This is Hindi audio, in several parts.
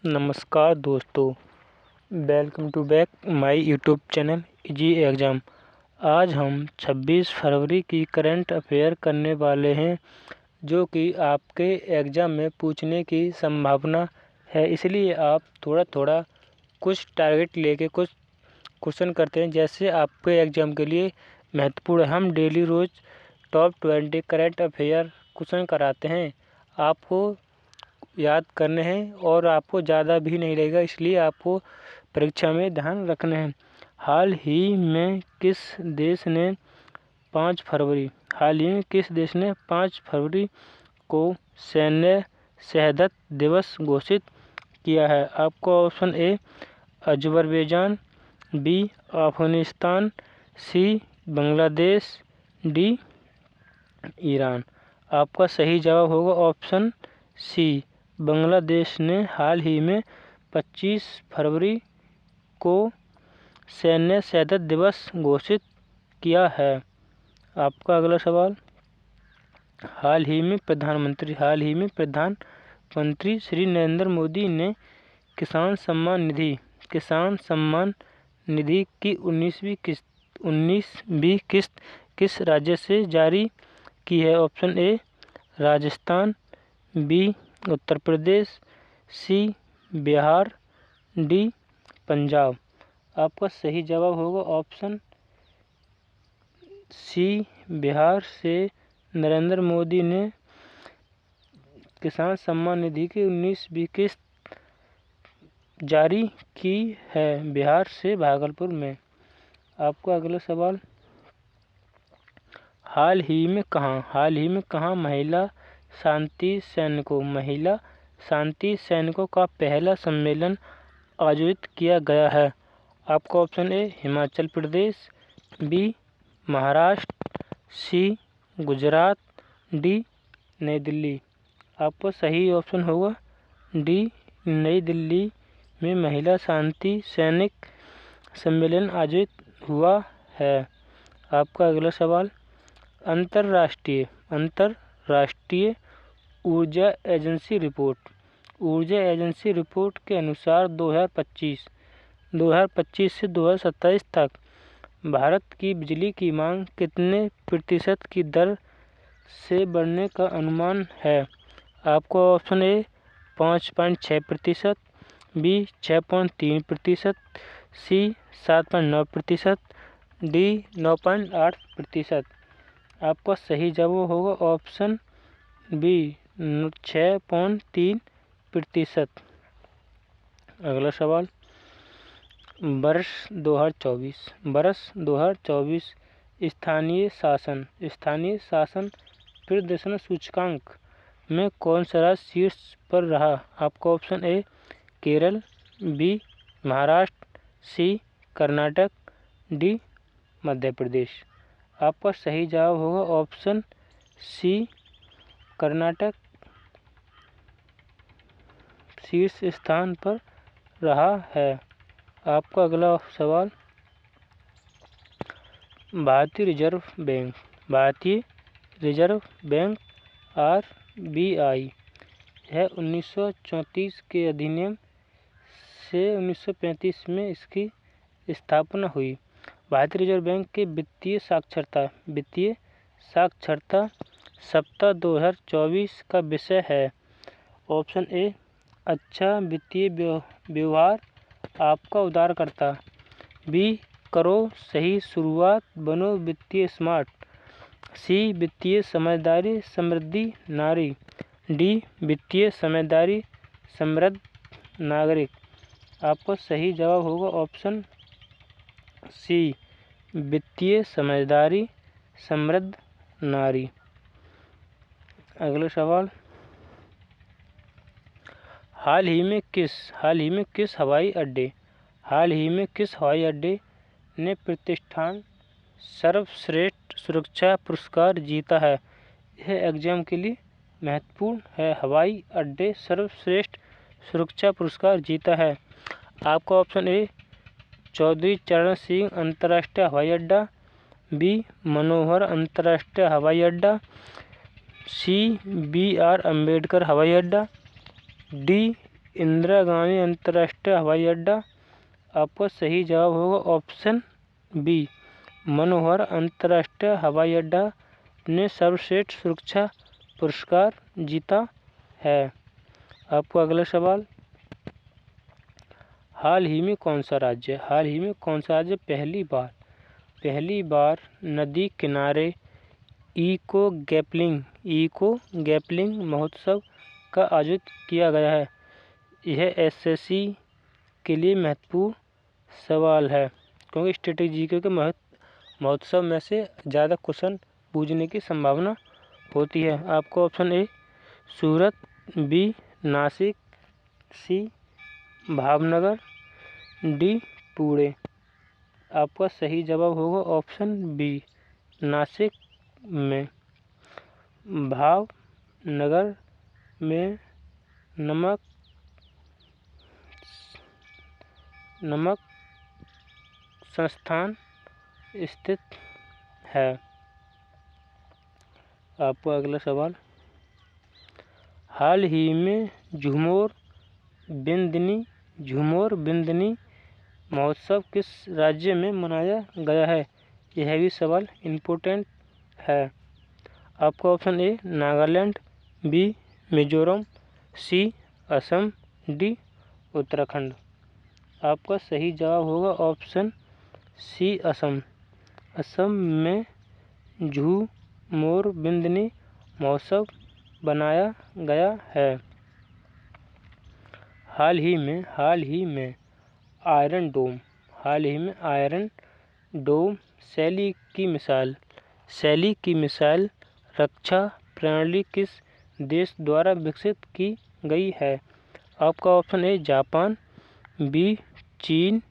नमस्कार दोस्तों, welcome to back my YouTube channel easy exam. आज हम 26 फरवरी की करंट अफेयर करने वाले हैं, जो कि आपके एग्ज़ाम में पूछने की संभावना है। इसलिए आप थोड़ा थोड़ा कुछ टारगेट लेके कुछ क्वेश्चन करते हैं, जैसे आपके एग्ज़ाम के लिए महत्वपूर्ण। हम डेली रोज़ टॉप 20 करंट अफेयर क्वेश्चन कराते हैं, आपको याद करने हैं और आपको ज़्यादा भी नहीं लगेगा, इसलिए आपको परीक्षा में ध्यान रखना है। हाल ही में किस देश ने 5 फरवरी को सैन्य शहादत दिवस घोषित किया है? आपको option A Azerbaijan, B Afghanistan, C Bangladesh, D Iran. आपका सही जवाब होगा ऑप्शन सी, बांग्लादेश ने हाल ही में 25 फरवरी को सैन्य शहादत दिवस घोषित किया है। आपका अगला सवाल, हाल ही में प्रधानमंत्री श्री नरेंद्र मोदी ने किसान सम्मान निधि की 19वीं किस्त किस राज्य से जारी की है? Option A Rajasthan, B Uttar Pradesh, C Bihar, D Punjab. आपका सही जवाब होगा ऑप्शन सी, बिहार से नरेंद्र मोदी ने किसान सम्मान निधि की 19वीं किस्त जारी की है, बिहार से भागलपुर में। आपका अगला सवाल, हाल ही में कहाँ महिला शांति सैनिकों का पहला सम्मेलन आयोजित किया गया है? आपका option A Himachal Pradesh, B Maharashtra, C Gujarat, D New Delhi. आपका सही ऑप्शन होगा डी नई दिल्ली में महिला शांति सैनिक सम्मेलन आयोजित हुआ है। आपका अगला सवाल, अंतर्राष्ट्रीय ऊर्जा एजेंसी रिपोर्ट के अनुसार 2025 से 2027 तक भारत की बिजली की मांग कितने प्रतिशत की दर से बढ़ने का अनुमान है? आपको option A 5.6%, B 6.3%, C 7.9%, D 9.8%। आपका सही जवाब होगा ऑप्शन बी 6.3%। अगला सवाल, वर्ष 2024 स्थानीय शासन प्रदर्शन सूचकांक में कौन सा राज्य शीर्ष पर रहा? आपका option A Kerala, B Maharashtra, C Karnataka, D Madhya Pradesh. आपका सही जवाब होगा ऑप्शन सी, कर्नाटक शीर्ष स्थान पर रहा है। आपका अगला सवाल, भारतीय रिजर्व बैंक RBI है 1934 के अधिनियम से 1935 में इसकी स्थापना हुई। भारतीय रिजर्व बैंक के वित्तीय साक्षरता सप्ताह 2024 का विषय है। ऑप्शन ए अच्छा वित्तीय व्यवहार आपका उधारकर्ता, बी करो सही शुरुआत बनो वित्तीय स्मार्ट, सी वित्तीय समझदारी समृद्धि नारी, डी वित्तीय समझदारी समृद्ध नागरिक। आपका सही जवाब होगा ऑप्शन सी, वित्तीय समझदारी समृद्ध नारी। अगला सवाल, हाल ही में किस हवाई अड्डे ने प्रतिष्ठान सर्वश्रेष्ठ सुरक्षा पुरस्कार जीता है? यह एग्जाम के लिए महत्वपूर्ण है। हवाई अड्डे सर्वश्रेष्ठ सुरक्षा पुरस्कार जीता है। आपका ऑप्शन ए चौधरी चरण सिंह अंतर्राष्ट्रीय हवाई अड्डा, बी मनोहर अंतर्राष्ट्रीय हवाई अड्डा, सी BR अम्बेडकर हवाई अड्डा, डी इंदिरा गांधी अंतर्राष्ट्रीय हवाई अड्डा। आपका सही जवाब होगा ऑप्शन बी, मनोहर अंतर्राष्ट्रीय हवाई अड्डा ने सर्वश्रेष्ठ सुरक्षा पुरस्कार जीता है। आपको अगला सवाल, हाल ही में कौन सा राज्य पहली बार नदी किनारे इको गैपलिंग महोत्सव का आयोजित किया गया है? यह एसएससी के लिए महत्वपूर्ण सवाल है, क्योंकि स्ट्रेटेजिक के महोत्सव में से ज़्यादा क्वेश्चन पूछने की संभावना होती है। आपको option A Surat, B Nashik, C Bhavnagar, D Pune. आपका सही जवाब होगा ऑप्शन बी, नासिक में। भावनगर में नमक संस्थान स्थित है। आपको अगला सवाल, हाल ही में झूमर बिंदनी महोत्सव किस राज्य में मनाया गया है? यह भी सवाल इम्पोर्टेंट है। आपका option A Nagaland, B Mizoram, C Assam, D Uttarakhand. आपका सही जवाब होगा ऑप्शन सी असम। असम में झूमर बिंदनी महोत्सव बनाया गया है। हाल ही में आयरन डोम शैली की मिसाइल रक्षा प्रणाली किस देश द्वारा विकसित की गई है? आपका ऑप्शन ए जापान, बी चीन,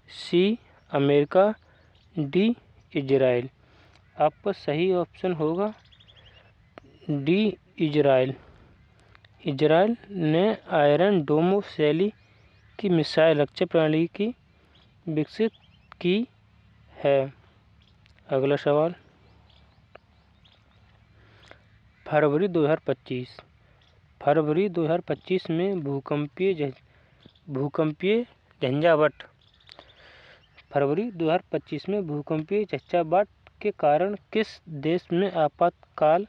सी अमेरिका, डी इजराइल। आपका सही ऑप्शन होगा डी इजराइल। इजराइल ने आयरन डोम शैली की मिसाइल रक्षा प्रणाली की विकसित की है। अगला सवाल, फरवरी 2025 में भूकंपीय झंझावात के कारण किस देश में आपातकाल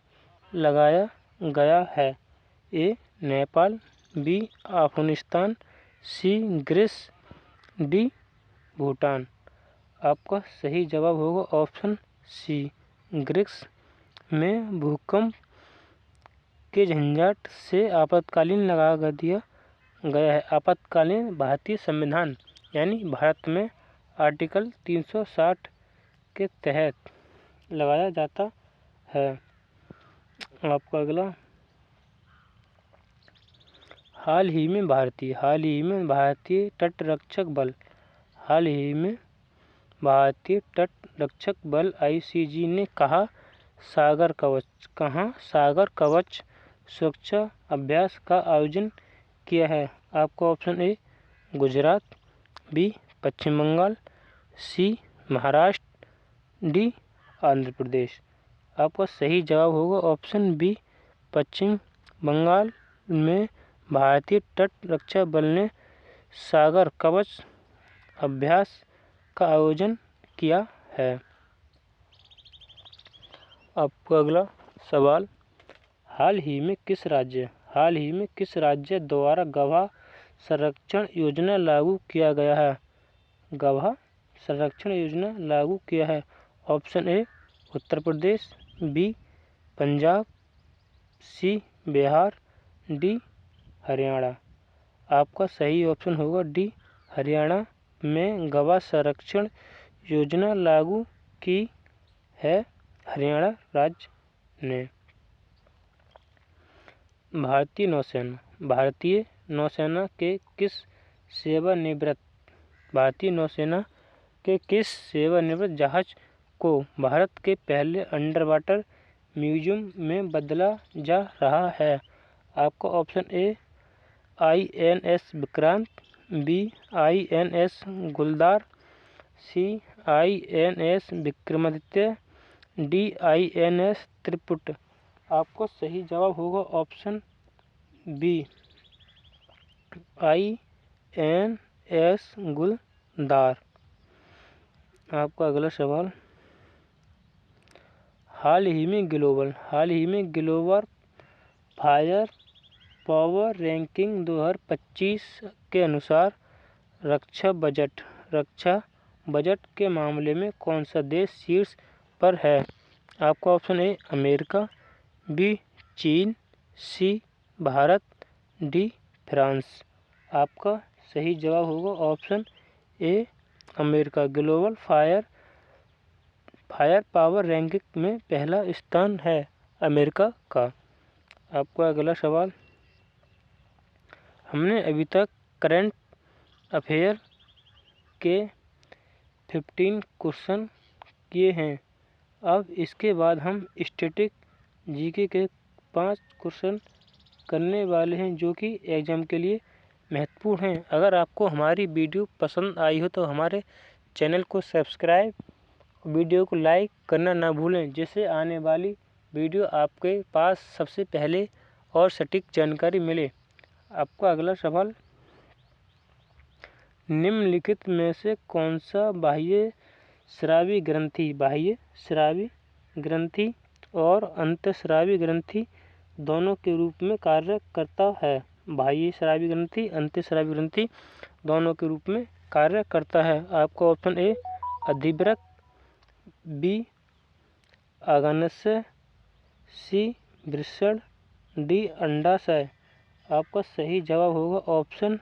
लगाया गया है? ए नेपाल, बी अफगानिस्तान, सी ग्रीस, डी भूटान। आपका सही जवाब होगा ऑप्शन सी, ग्रीस में भूकंप के झंझाट से आपातकालीन लगा दिया गया है। आपातकालीन भारतीय संविधान यानी भारत में आर्टिकल 360 के तहत लगाया जाता है। आपका अगला, हाल ही में भारतीय तटरक्षक बल आईसीजी ने कहाँ सागर कवच सुरक्षा अभ्यास का आयोजन किया है? आपका option A Gujarat, B Paschim Bangal, C Maharashtra, D Andhra Pradesh. आपका सही जवाब होगा ऑप्शन बी, पश्चिम बंगाल में भारतीय तटरक्षक बल ने सागर कवच अभ्यास का आयोजन किया है। आपका अगला सवाल, हाल ही में किस राज्य द्वारा गवाह संरक्षण योजना लागू किया गया है? Option A Uttar Pradesh, B Punjab, C Bihar, D Haryana. आपका सही ऑप्शन होगा डी हरियाणा में गवाह संरक्षण योजना लागू की है हरियाणा राज्य ने। भारतीय नौसेना के किस सेवानिवृत्त जहाज को भारत के पहले अंडर वाटर म्यूजियम में बदला जा रहा है? आपका option A INS Vikrant, B INS Guldar, C INS Vikramaditya, D INS Triput. आपको सही जवाब होगा ऑप्शन बी INS गुलदार। आपका अगला सवाल, हाल ही में ग्लोबल फायर पावर रैंकिंग 2025 के अनुसार रक्षा बजट के मामले में कौन सा देश शीर्ष पर है? आपका ऑप्शन ए अमेरिका, बी चीन, सी भारत, डी फ्रांस। आपका सही जवाब होगा option A America. Global fire power ranking में पहला स्थान है अमेरिका का। आपका अगला सवाल, हमने अभी तक करंट अफेयर के 15 क्वेश्चन किए हैं। अब इसके बाद हम स्टैटिक जीके के 5 क्वेश्चन करने वाले हैं जो कि एग्ज़ाम के लिए महत्वपूर्ण हैं। अगर आपको हमारी वीडियो पसंद आई हो तो हमारे चैनल को सब्सक्राइब, वीडियो को लाइक करना ना भूलें, जिससे आने वाली वीडियो आपके पास सबसे पहले और सटीक जानकारी मिले। आपका अगला सवाल, निम्नलिखित में से कौन सा बाह्य स्रावी ग्रंथि और अंतःस्रावी ग्रंथि दोनों के रूप में कार्य करता है? बाह्य स्रावी ग्रंथि, अंतःस्रावी ग्रंथि दोनों के रूप में कार्य करता है। आपका ऑप्शन ए अधिवृक्क, बी आग्नेयाशय, सी वृषण, डी अंडाशय। आपका सही जवाब होगा ऑप्शन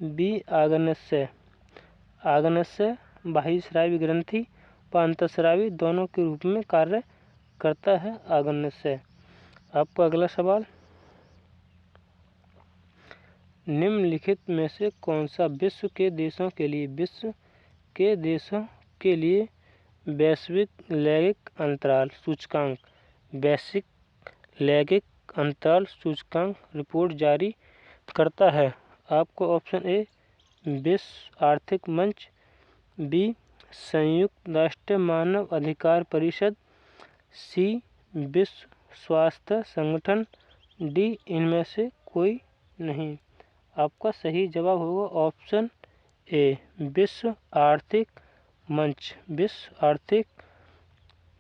बी आग्नेयाशय। बाह्य स्रावी ग्रंथि व अंतःस्रावी दोनों के रूप में कार्य करता है आग्नेयाशय। आपका अगला सवाल, निम्नलिखित में से कौन सा विश्व के देशों के लिए वैश्विक लैंगिक अंतराल सूचकांक रिपोर्ट जारी करता है? आपको ऑप्शन ए विश्व आर्थिक मंच, बी संयुक्त राष्ट्र मानव अधिकार परिषद, सी विश्व स्वास्थ्य संगठन, डी इनमें से कोई नहीं। आपका सही जवाब होगा ऑप्शन ए विश्व आर्थिक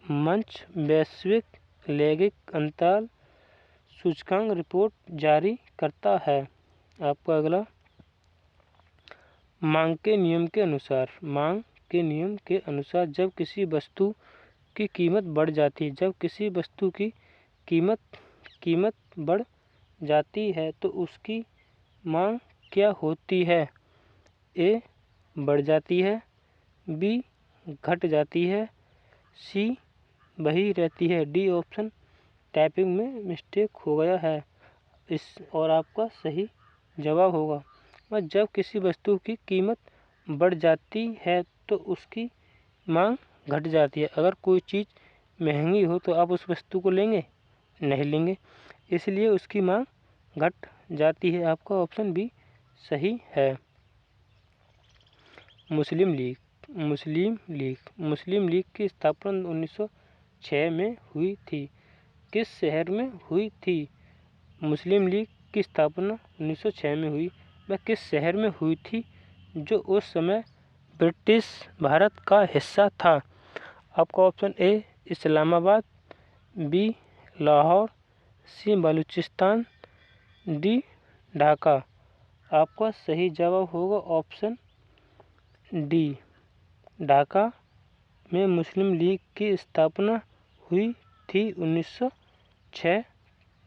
मंच वैश्विक लैंगिक अंतराल सूचकांक रिपोर्ट जारी करता है। आपका अगला, मांग के नियम के अनुसार जब किसी वस्तु की कीमत बढ़ जाती है तो उसकी मांग क्या होती है? ए बढ़ जाती है, बी घट जाती है, सी वही रहती है, डी ऑप्शन टाइपिंग में मिस्टेक हो गया है और आपका सही जवाब होगा, जब किसी वस्तु की कीमत बढ़ जाती है तो उसकी मांग घट जाती है। अगर कोई चीज़ महंगी हो तो आप उस वस्तु को लेंगे? नहीं लेंगे, इसलिए उसकी मांग घट जाती है। आपका ऑप्शन बी सही है। मुस्लिम लीग की स्थापना 1906 में हुई थी। किस शहर में हुई थी? मुस्लिम लीग की स्थापना 1906 में हुई, वह किस शहर में हुई थी जो उस समय ब्रिटिश भारत का हिस्सा था? आपका option A Islamabad, B Lahore, C Balochistan, D Dhaka. आपका सही जवाब होगा ऑप्शन डी ढाका में मुस्लिम लीग की स्थापना हुई थी 1906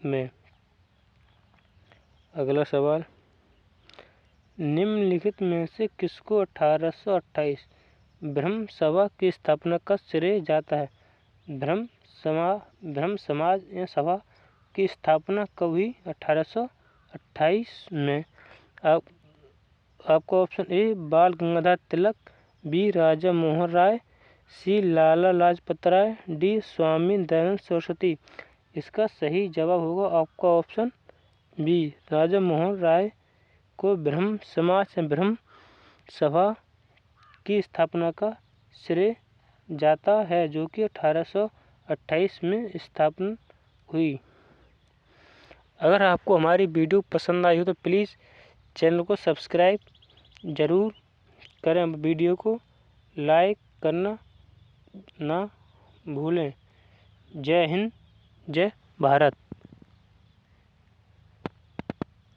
में। अगला सवाल, निम्नलिखित में से किसको 1828 ब्रह्म सभा की स्थापना का श्रेय जाता है? ब्रह्म समाज या सभा की स्थापना कब हुई? 1828 में। आपका ऑप्शन ए बाल गंगाधर तिलक, बी राजा मोहन राय, सी लाला लाजपत राय, डी स्वामी दयानंद सरस्वती। इसका सही जवाब होगा आपका ऑप्शन बी राजा मोहन राय को ब्रह्म समाज या ब्रह्म सभा की स्थापना का श्रेय जाता है, जो कि 1828 में स्थापना हुई। अगर आपको हमारी वीडियो पसंद आई हो तो प्लीज़ चैनल को सब्सक्राइब ज़रूर करें। वीडियो को लाइक करना ना भूलें। जय हिंद, जय भारत।